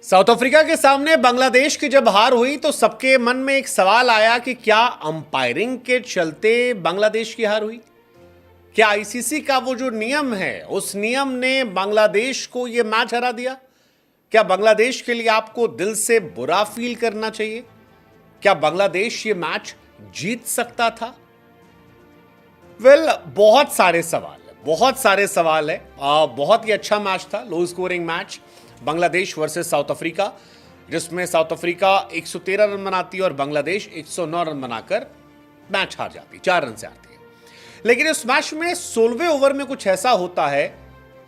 South Africa के सामने बांग्लादेश की जब हार हुई तो सबके मन में एक सवाल आया कि क्या अंपायरिंग के चलते बांग्लादेश की हार हुई? क्या आईसीसी का वो जो नियम है उस नियम ने बांग्लादेश को यह मैच हरा दिया? क्या बांग्लादेश के लिए आपको दिल से बुरा फील करना चाहिए? क्या बांग्लादेश ये मैच जीत सकता था? बहुत सारे सवाल है। बहुत ही अच्छा मैच था, low scoring match, Bangladesh versus south Africa, जिसमें साउथ अफ्रीका 113 रन बनाती है और बांग्लादेश 109 रन बनाकर मैच हार जाती, 4 रन से हारती है। लेकिन इस मैच में 16वें ओवर में कुछ ऐसा होता है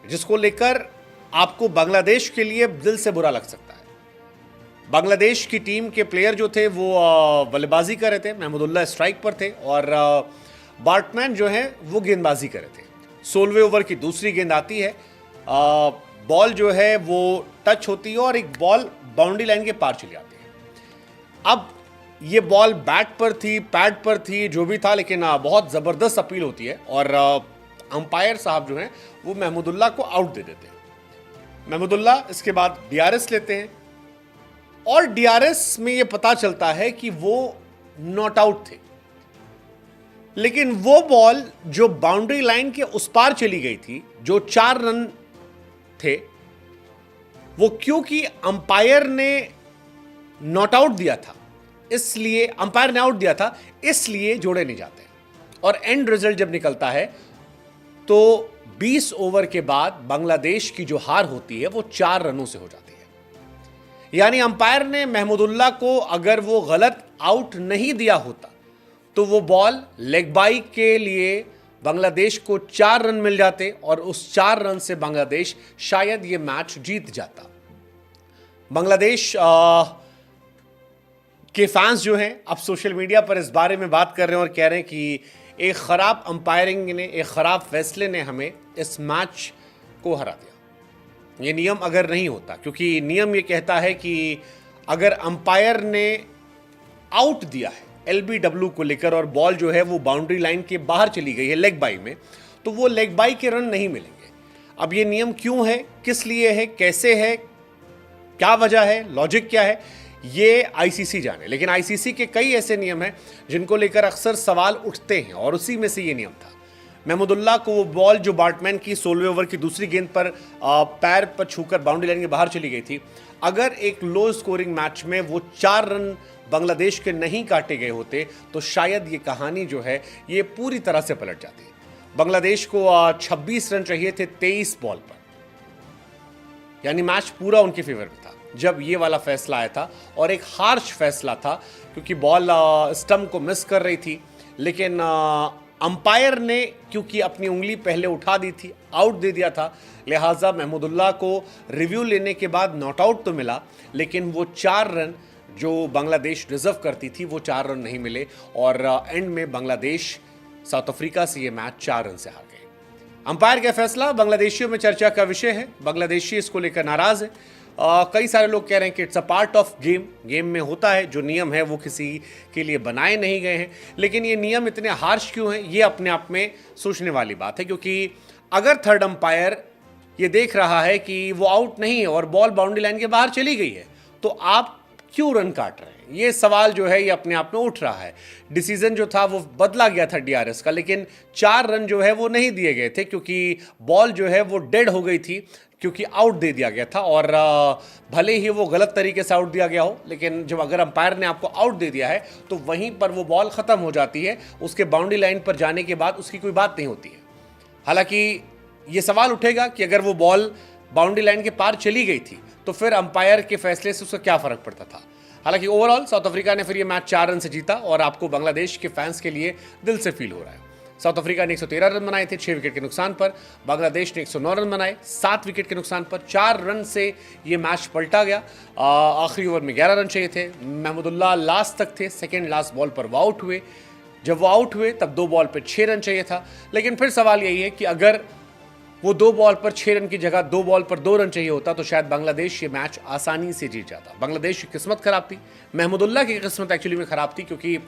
जिसको लेकर आपको बांग्लादेश के लिए दिल से बुरा लग सकता है। बांग्लादेश की टीम के प्लेयर जो थे वो बल्लेबाजी कर रहे थे, महमूदुल्लाह स्ट्राइक पर थे और बार्टमैन जो है वो गेंदबाजी कर रहे थे। 16वें ओवर की दूसरी गेंद आती है, बॉल जो है वो टच होती है और एक बॉल बाउंड्री लाइन के पार चली जाती है। अब ये बॉल बैट पर थी, पैड पर थी, जो भी था, लेकिन बहुत ज़बरदस्त अपील होती है और अंपायर साहब जो हैं वो महमूदुल्लाह को आउट दे देते हैं। महमूदुल्लाह इसके बाद डीआरएस लेते हैं और डीआरएस में ये पता चलता है कि वो नॉट आउट थे, लेकिन वो बॉल जो बाउंड्री लाइन के उस पार चली गई थी, जो 4 रन थे, वो क्योंकि अंपायर ने नॉट आउट दिया था, इसलिए अंपायर ने आउट दिया था, इसलिए जोड़े नहीं जाते। और एंड रिजल्ट जब निकलता है तो 20 ओवर के बाद बांग्लादेश की जो हार होती है वो 4 रनों से हो जाती है। यानी अंपायर ने महमूदुल्लाह को अगर वो गलत आउट नहीं दिया होता तो वो बॉल लेग बाई के लिए बांग्लादेश को 4 रन मिल जाते और उस 4 रन से बांग्लादेश शायद ये मैच जीत जाता। बांग्लादेश के फैंस जो हैं अब सोशल मीडिया पर इस बारे में बात कर रहे हैं और कह रहे हैं कि एक खराब अंपायरिंग ने, एक खराब फैसले ने हमें इस मैच को हरा दिया। ये नियम अगर नहीं होता, क्योंकि नियम ये कहता है कि अगर अंपायर ने आउट दिया है एलबीडब्ल्यू को लेकर और बॉल जो है वो बाउंड्री लाइन के बाहर चली गई है लेग बाई में, तो वो लेग बाई के रन नहीं मिलेंगे। अब ये नियम क्यों है, किस लिए है, कैसे है, क्या वजह है, लॉजिक क्या है, ये आईसीसी जाने। लेकिन आईसीसी के कई ऐसे नियम हैं जिनको लेकर अक्सर सवाल उठते हैं और उसी में से ये नियम था। महमूदुल्लाह को वो बॉल जो बार्टमैन की 16वें ओवर की दूसरी गेंद पर पैर पर छूकर बाउंड्री लाइन के बाहर चली गई थी, अगर एक लो स्कोरिंग मैच में वो 4 रन बांग्लादेश के नहीं काटे गए होते तो शायद ये कहानी जो है ये पूरी तरह से पलट जाती। बांग्लादेश को 26 रन चाहिए थे 23 बॉल पर, यानी मैच पूरा उनके फेवर में था जब ये वाला फैसला आया था। और एक हार्श फैसला था क्योंकि बॉल स्टंप को मिस कर रही थी, लेकिन अंपायर ने क्योंकि अपनी उंगली पहले उठा दी थी, आउट दे दिया था, लिहाजा महमूदुल्लाह को रिव्यू लेने के बाद नॉट आउट तो मिला, लेकिन वो 4 रन जो बांग्लादेश डिजर्व करती थी वो 4 रन नहीं मिले और एंड में बांग्लादेश साउथ अफ्रीका से ये मैच 4 रन से हार गए। अंपायर का फैसला बांग्लादेशियों में चर्चा का विषय है, बांग्लादेशी इसको लेकर नाराज है। कई सारे लोग कह रहे हैं कि it's a part of game में होता है, जो नियम है वो किसी के लिए बनाए नहीं गए हैं। लेकिन ये नियम इतने हार्श क्यों हैं, ये अपने आप में सोचने वाली बात है, क्योंकि अगर थर्ड अंपायर ये देख रहा है कि वो आउट नहीं है और बॉल बाउंड्री लाइन के बाहर चली गई है तो आप क्यों रन काट रहे हैं, ये सवाल जो है ये अपने आप में उठ रहा है। डिसीजन जो था वो बदला गया था डीआरएस का, लेकिन 4 रन जो है वो नहीं दिए गए थे क्योंकि बॉल जो है वो डेड हो गई थी, क्योंकि आउट दे दिया गया था। और भले ही वो गलत तरीके से आउट दिया गया हो, लेकिन जब अगर अंपायर ने आपको आउट दे दिया है तो वहीं पर वो बॉल ख़त्म हो जाती है, उसके बाउंड्री लाइन पर जाने के बाद उसकी कोई बात नहीं होती है। हालांकि ये सवाल उठेगा कि अगर वो बॉल बाउंड्री लाइन के पार चली गई थी तो फिर अंपायर के फैसले से उसका क्या फ़र्क पड़ता था। हालांकि ओवरऑल साउथ अफ्रीका ने फिर ये मैच 4 रन से जीता और आपको बांग्लादेश के फैंस के लिए दिल से फील हो रहा है। साउथ अफ्रीका ने 113 रन बनाए थे 6 विकेट के नुकसान पर, बांग्लादेश ने 109 रन बनाए 7 विकेट के नुकसान पर। 4 रन से ये मैच पलटा गया। आखिरी ओवर में 11 रन चाहिए थे, महमूदुल्लाह लास्ट तक थे, सेकेंड लास्ट बॉल पर वो आउट हुए। जब वो आउट हुए तब 2 बॉल पर 6 रन चाहिए था, लेकिन फिर सवाल यही है कि अगर वो 2 बॉल पर 6 रन की जगह 2 बॉल पर 2 रन चाहिए होता तो शायद बांग्लादेश ये मैच आसानी से जीत जाता। बांग्लादेश की किस्मत खराब थी, महमूदुल्लाह की किस्मत एक्चुअली में खराब थी, क्योंकि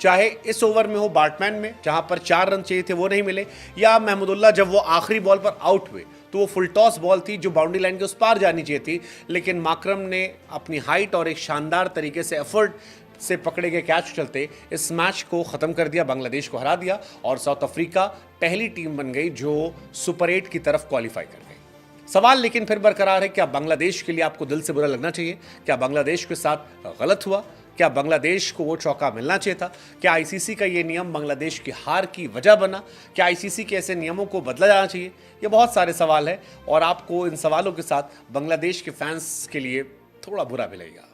चाहे इस ओवर में हो बार्टमैन में जहां पर 4 रन चाहिए थे वो नहीं मिले, या महमूदुल्लाह जब वो आखिरी बॉल पर आउट हुए तो वो फुल टॉस बॉल थी जो बाउंड्री लाइन के उस पार जानी चाहिए थी, लेकिन माकरम ने अपनी हाइट और एक शानदार तरीके से एफर्ट से पकड़े गए कैच चलते इस मैच को ख़त्म कर दिया, बांग्लादेश को हरा दिया और साउथ अफ्रीका पहली टीम बन गई जो सुपर 8 की तरफ क्वालिफाई कर गई। सवाल लेकिन फिर बरकरार है, क्या बांग्लादेश के लिए आपको दिल से बुरा लगना चाहिए? क्या बांग्लादेश के साथ गलत हुआ? क्या बांग्लादेश को वो चौका मिलना चाहिए था? क्या आईसीसी का ये नियम बांग्लादेश की हार की वजह बना? क्या आईसीसी के ऐसे नियमों को बदला जाना चाहिए? ये बहुत सारे सवाल हैं और आपको इन सवालों के साथ बांग्लादेश के फैंस के लिए थोड़ा बुरा भी लगेगा।